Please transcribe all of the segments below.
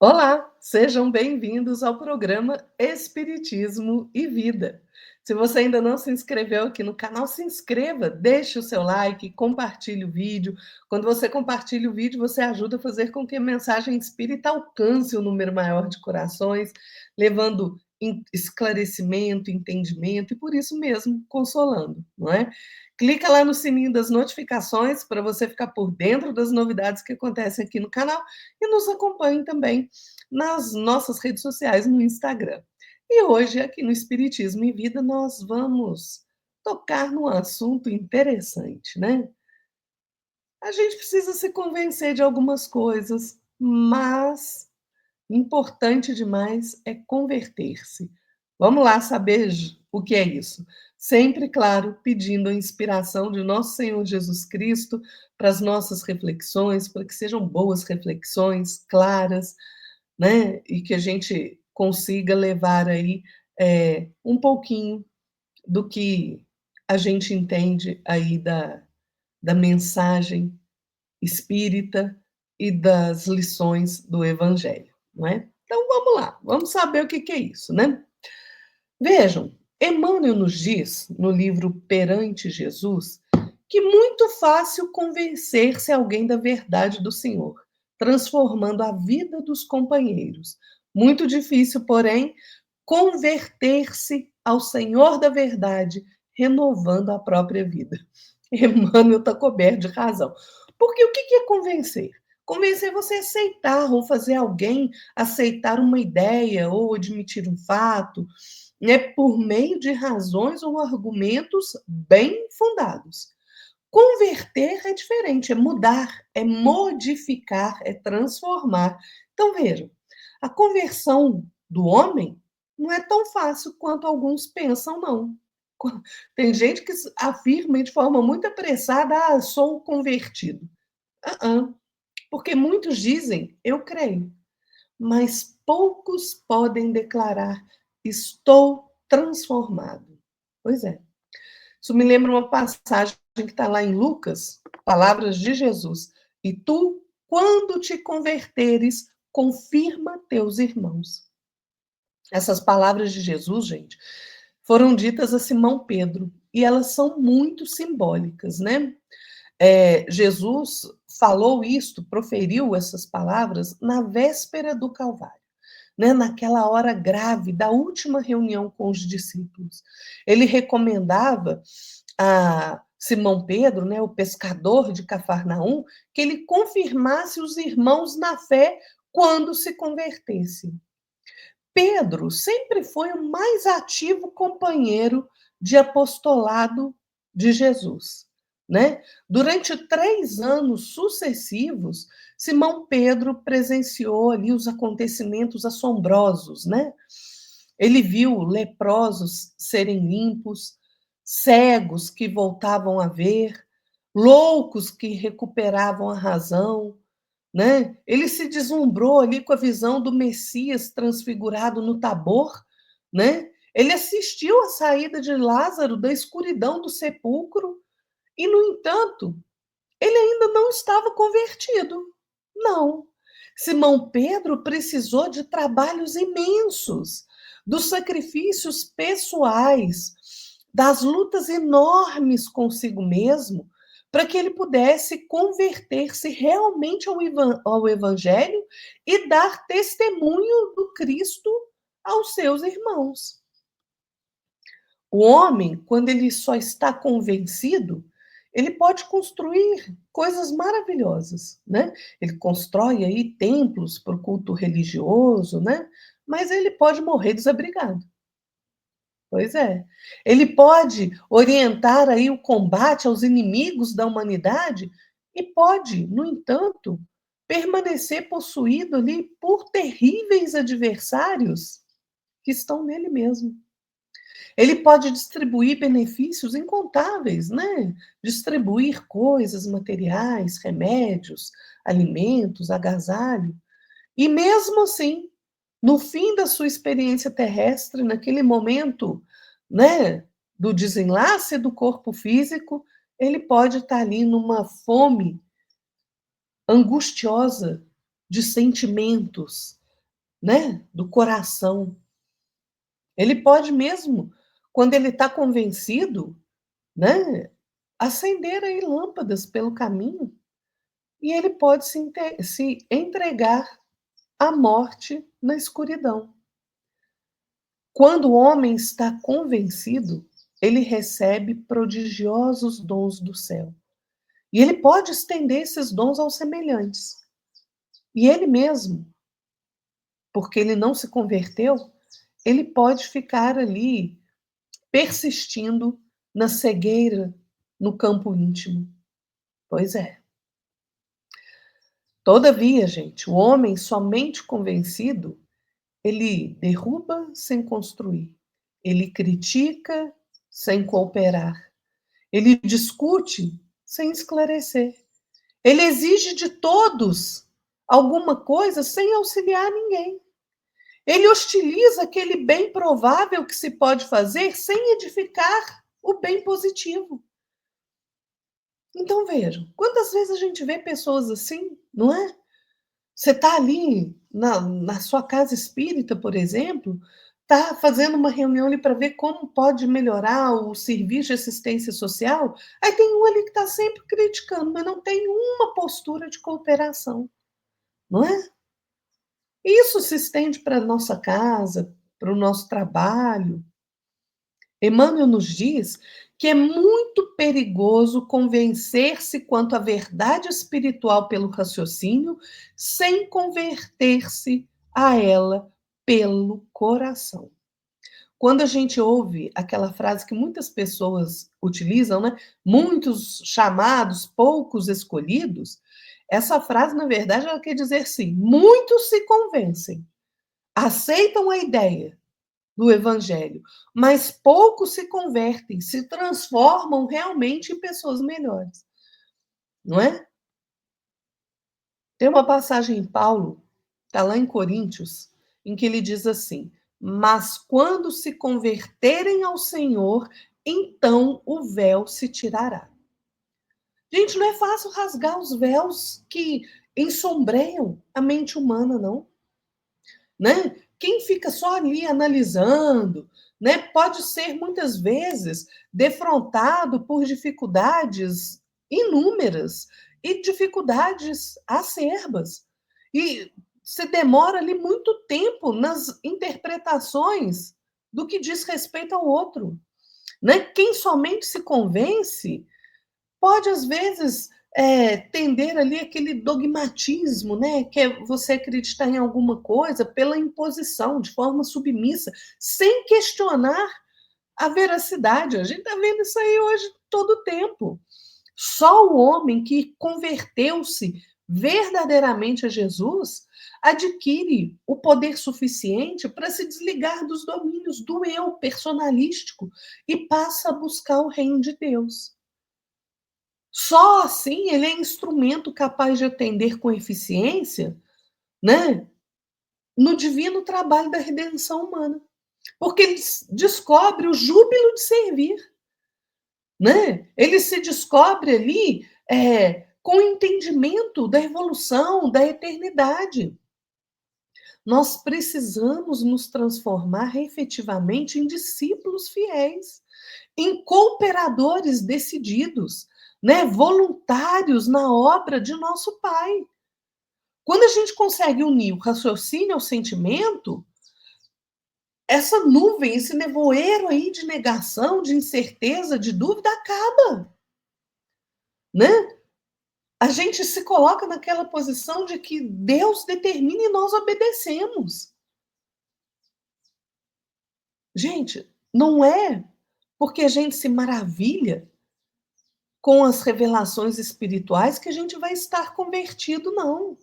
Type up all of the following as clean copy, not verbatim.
Olá, sejam bem-vindos ao programa Espiritismo e Vida. Se você ainda não se inscreveu aqui no canal, se inscreva, deixe o seu like, compartilhe o vídeo. Quando você compartilha o vídeo, você ajuda a fazer com que a mensagem espírita alcance um número maior de corações, levando esclarecimento, entendimento e, por isso mesmo, consolando, não é? Clica lá no sininho das notificações para você ficar por dentro das novidades que acontecem aqui no canal e nos acompanhe também nas nossas redes sociais no Instagram. E hoje, aqui no Espiritismo e Vida, nós vamos tocar num assunto interessante, né? A gente precisa se convencer de algumas coisas, mas importante demais é converter-se. Vamos lá saber o que é isso. Sempre, claro, pedindo a inspiração de nosso Senhor Jesus Cristo para as nossas reflexões, para que sejam boas reflexões, claras, né? E que a gente consiga levar aí um pouquinho do que a gente entende aí da mensagem espírita e das lições do Evangelho, não é? Então vamos lá, vamos saber o que é isso, né? Vejam, Emmanuel nos diz, no livro Perante Jesus, que muito fácil convencer-se alguém da verdade do Senhor, transformando a vida dos companheiros. Muito difícil, porém, converter-se ao Senhor da verdade, renovando a própria vida. Emmanuel está coberto de razão. Porque o que é convencer? Convencer é você aceitar ou fazer alguém aceitar uma ideia ou admitir um fato, né, por meio de razões ou argumentos bem fundados. Converter é diferente, é mudar, é modificar, é transformar. Então, vejam, a conversão do homem não é tão fácil quanto alguns pensam, não. Tem gente que afirma de forma muito apressada: ah, sou convertido. Porque muitos dizem, eu creio, mas poucos podem declarar, estou transformado. Pois é. Isso me lembra uma passagem que está lá em Lucas, palavras de Jesus. E tu, quando te converteres, confirma teus irmãos. Essas palavras de Jesus, gente, foram ditas a Simão Pedro, e elas são muito simbólicas, né? Jesus falou isto, proferiu essas palavras na véspera do Calvário, né? Naquela hora grave da última reunião com os discípulos. Ele recomendava a Simão Pedro, né, o pescador de Cafarnaum, que ele confirmasse os irmãos na fé quando se convertesse. Pedro sempre foi o mais ativo companheiro de apostolado de Jesus, né? Durante 3 anos sucessivos, Simão Pedro presenciou ali os acontecimentos assombrosos, né? Ele viu leprosos serem limpos, cegos que voltavam a ver, loucos que recuperavam a razão, né? Ele se deslumbrou ali com a visão do Messias transfigurado no Tabor, né? Ele assistiu à saída de Lázaro da escuridão do sepulcro e, no entanto, ele ainda não estava convertido. Não. Simão Pedro precisou de trabalhos imensos, dos sacrifícios pessoais, das lutas enormes consigo mesmo, para que ele pudesse converter-se realmente ao Evangelho e dar testemunho do Cristo aos seus irmãos. O homem, quando ele só está convencido, ele pode construir coisas maravilhosas, né? Ele constrói aí templos para o culto religioso, né? Mas ele pode morrer desabrigado. Pois é. Ele pode orientar aí o combate aos inimigos da humanidade e pode, no entanto, permanecer possuído ali por terríveis adversários que estão nele mesmo. Ele pode distribuir benefícios incontáveis, né? Distribuir coisas materiais, remédios, alimentos, agasalho. E mesmo assim, no fim da sua experiência terrestre, naquele momento, né, do desenlace do corpo físico, ele pode estar ali numa fome angustiosa de sentimentos, né, do coração. Ele pode mesmo, quando ele está convencido, né, acender aí lâmpadas pelo caminho e ele pode se entregar à morte na escuridão. Quando o homem está convencido, ele recebe prodigiosos dons do céu. E ele pode estender esses dons aos semelhantes. E ele mesmo, porque ele não se converteu, ele pode ficar ali persistindo na cegueira, no campo íntimo. Pois é. Todavia, gente, o homem somente convencido, ele derruba sem construir, ele critica sem cooperar, ele discute sem esclarecer, ele exige de todos alguma coisa sem auxiliar ninguém. Ele hostiliza aquele bem provável que se pode fazer sem edificar o bem positivo. Então vejam, quantas vezes a gente vê pessoas assim, não é? Você está ali na sua casa espírita, por exemplo, está fazendo uma reunião ali para ver como pode melhorar o serviço de assistência social, aí tem um ali que está sempre criticando, mas não tem uma postura de cooperação, não é? Isso se estende para a nossa casa, para o nosso trabalho. Emmanuel nos diz que é muito perigoso convencer-se quanto à verdade espiritual pelo raciocínio, sem converter-se a ela pelo coração. Quando a gente ouve aquela frase que muitas pessoas utilizam, né? Muitos chamados, poucos escolhidos, essa frase, na verdade, ela quer dizer sim, muitos se convencem, aceitam a ideia do evangelho, mas poucos se convertem, se transformam realmente em pessoas melhores, não é? Tem uma passagem em Paulo, está lá em Coríntios, em que ele diz assim: mas quando se converterem ao Senhor, então o véu se tirará. Gente, não é fácil rasgar os véus que ensombreiam a mente humana, não. Né? Quem fica só ali analisando, né, pode ser muitas vezes defrontado por dificuldades inúmeras e dificuldades acerbas. E se demora ali muito tempo nas interpretações do que diz respeito ao outro. Né? Quem somente se convence pode, às vezes, tender ali aquele dogmatismo, né? Que é você acreditar em alguma coisa pela imposição, de forma submissa, sem questionar a veracidade. A gente está vendo isso aí hoje todo o tempo. Só o homem que converteu-se verdadeiramente a Jesus adquire o poder suficiente para se desligar dos domínios do eu personalístico e passa a buscar o reino de Deus. Só assim ele é instrumento capaz de atender com eficiência, né, no divino trabalho da redenção humana. Porque ele descobre o júbilo de servir, né? Ele se descobre ali com o entendimento da evolução, da eternidade. Nós precisamos nos transformar efetivamente em discípulos fiéis, em cooperadores decididos, né, voluntários na obra de nosso Pai. Quando a gente consegue unir o raciocínio ao sentimento, essa nuvem, esse nevoeiro aí de negação, de incerteza, de dúvida acaba, né? A gente se coloca naquela posição de que Deus determina e nós obedecemos. Gente, não é porque a gente se maravilha com as revelações espirituais que a gente vai estar convertido, não.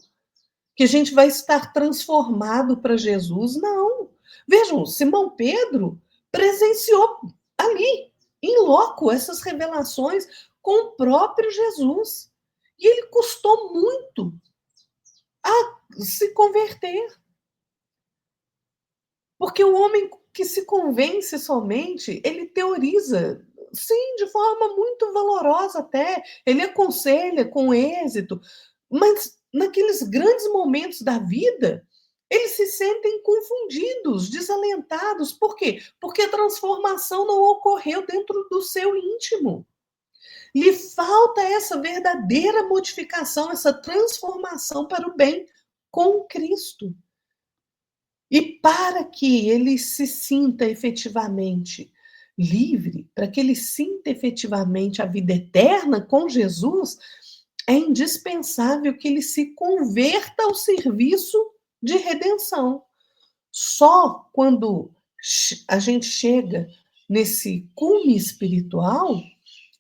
Que a gente vai estar transformado para Jesus, não. Vejam, Simão Pedro presenciou ali, em loco, essas revelações com o próprio Jesus. E ele custou muito a se converter. Porque o homem que se convence somente, ele teoriza, sim, de forma muito valorosa até, ele aconselha com êxito, mas naqueles grandes momentos da vida, eles se sentem confundidos, desalentados. Por quê? Porque a transformação não ocorreu dentro do seu íntimo. Lhe falta essa verdadeira modificação, essa transformação para o bem com Cristo. E para que ele se sinta efetivamente livre, para que ele sinta efetivamente a vida eterna com Jesus, é indispensável que ele se converta ao serviço de redenção. Só quando a gente chega nesse cume espiritual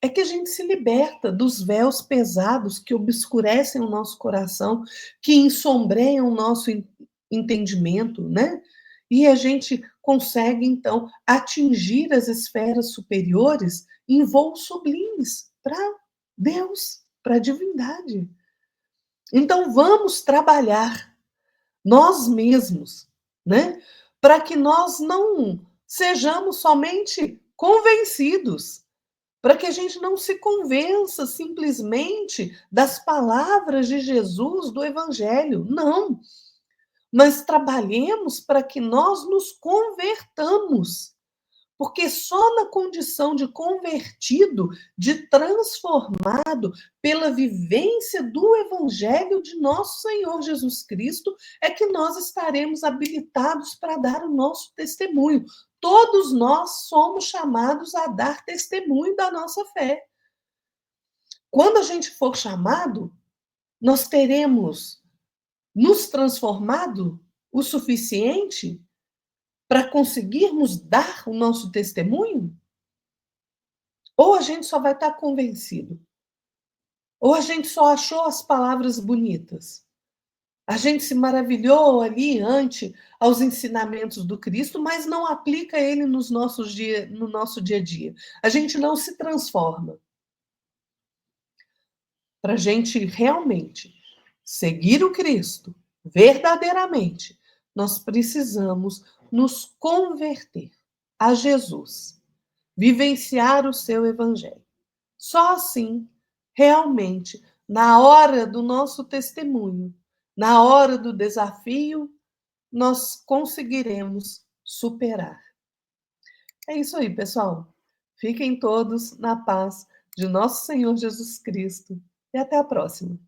é que a gente se liberta dos véus pesados que obscurecem o nosso coração, que ensombreiam o nosso entendimento, né? E a gente consegue, então, atingir as esferas superiores em voos sublimes para Deus, para a divindade. Então, vamos trabalhar nós mesmos, né? Para que nós não sejamos somente convencidos, para que a gente não se convença simplesmente das palavras de Jesus, do Evangelho. Não, mas trabalhemos para que nós nos convertamos. Porque só na condição de convertido, de transformado pela vivência do Evangelho de nosso Senhor Jesus Cristo, é que nós estaremos habilitados para dar o nosso testemunho. Todos nós somos chamados a dar testemunho da nossa fé. Quando a gente for chamado, nós teremos nos transformado o suficiente para conseguirmos dar o nosso testemunho? Ou a gente só vai estar convencido, ou a gente só achou as palavras bonitas. A gente se maravilhou ali ante aos ensinamentos do Cristo, mas não aplica ele no nosso dia a dia. A gente não se transforma. Para a gente realmente seguir o Cristo verdadeiramente, nós precisamos nos converter a Jesus, vivenciar o seu evangelho. Só assim, realmente, na hora do nosso testemunho, na hora do desafio, nós conseguiremos superar. É isso aí, pessoal. Fiquem todos na paz de nosso Senhor Jesus Cristo e até a próxima.